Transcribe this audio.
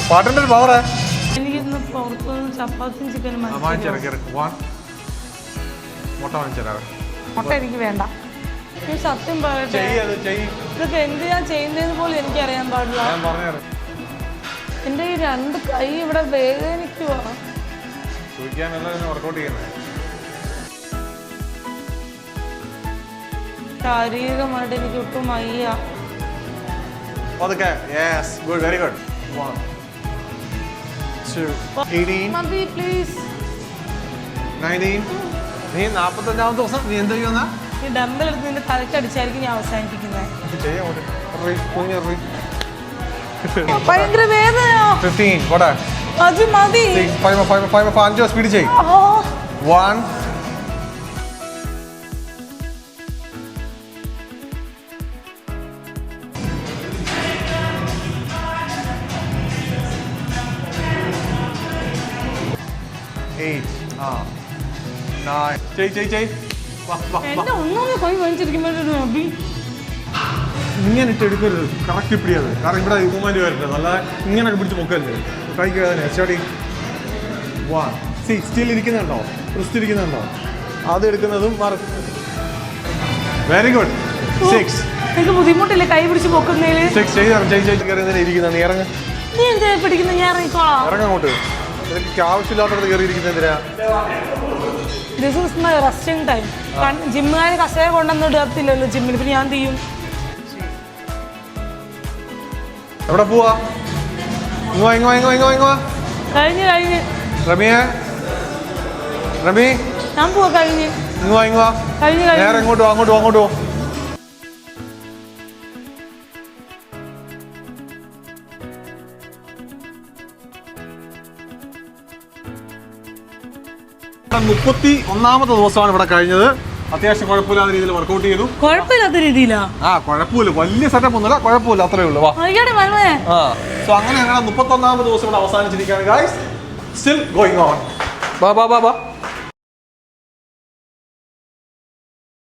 പാട്ടിന്റെ ഒരു പവറേ. എനിക്കിന്ന് പുറത്തുനിന്ന് ചപ്പാത്തിയും ചിക്കനും മുട്ട എനിക്ക് വേണ്ട. സത്യം പറയട്ടെ, ഇതൊക്കെ എന്ത് ഞാൻ ചെയ്യുന്നതെന്ന് പോലും എനിക്കറിയാൻ പാടില്ല. എന്റെ ഈ രണ്ട് കൈ ഇവിടെ വേദനിക്കുവാ. ശാരീരികമായിട്ട് എനിക്ക് ഒട്ടും വയ്യ. മതി പ്ലീസ്. 45ാമത്തെ ദിവസം നീ എന്ത് ചെയ്യുന്ന? ഈ ഡമ്പൽ എടുത്ത് നിന്റെ തലക്കടിച്ചായിരിക്കും ഞാൻ അവസാനിപ്പിക്കുന്നത്. ഭയങ്കര വേദനയോ? 15 അത് മതി. 5 സ്പീഡ് ചെയ്യ്. 1 8 9 ചെയ്. എന്നെ ഒന്നും കൈ വാങ്ങിച്ചിരിക്കുമ്പോഴൊരു അഭി ഇങ്ങനെ ഇട്ട് എടുക്കരുത്. കറക്റ്റ് പിടിയത്. കാരണം ഇവിടെ മൂവ്മെന്റ് വരുന്നത് അല്ലാതെ ഇങ്ങനെയൊക്കെ പിടിച്ച് പൊക്കരുത്. കൈക്ക് വേദന. സ്റ്റഡി 1 സ്റ്റിൽ ഇരിക്കുന്നുണ്ടോ? റിസ്റ്റ് ഇരിക്കുന്നുണ്ടോ? അത് എടുക്കുന്നതും വെരി ഗുഡ്. 6 എനിക്ക് ബുദ്ധിമുട്ടില്ല കൈ പിടിച്ച് പൊക്കുന്നതില്. 6 ചെയ്ത് ഇരിക്കുന്ന. നീ ഇറങ്ങ. നീ എന്താ പിടിക്കുന്ന? ഞാൻ ഇറങ്ങിക്കോളാം. ഇറങ്ങോട്ട്. എനിക്ക് ആവശ്യമില്ലാത്തത് കയറി ഇരിക്കുന്നതിനാ. This is my resting time. ജിമ്മുകാർ കസേര കൊണ്ടൊന്നും ഇടത്തില്ലല്ലോ ജിമ്മിൽ. പിന്നെ ഞാൻ ചെയ്യും. എവിടെ പോവാ? കഴിഞ്ഞ് റമി ഞാൻ പോവാ. കഴിഞ്ഞ് നേരെ അങ്ങോട്ട് പോ. മുപ്പത്തിയൊന്നാമത്തെ ദിവസമാണ് ഇവിടെ കഴിഞ്ഞത്. അത്യാവശ്യം കുഴപ്പമില്ലാത്ത രീതിയിൽ വർക്ക്ഔട്ട് ചെയ്തു. കുഴപ്പമില്ലാത്ത രീതിയിലാ? കുഴപ്പമില്ല. വലിയ സെറ്റപ്പ് ഒന്നുമില്ല. കുഴപ്പമില്ല. അത്രേ ഉള്ളൂ. സോ അങ്ങനെ 31ാമത്തെ ദിവസം ഇവിടെ അവസാനിച്ചിരിക്കുകയാണ്. Guys still going on. ബാ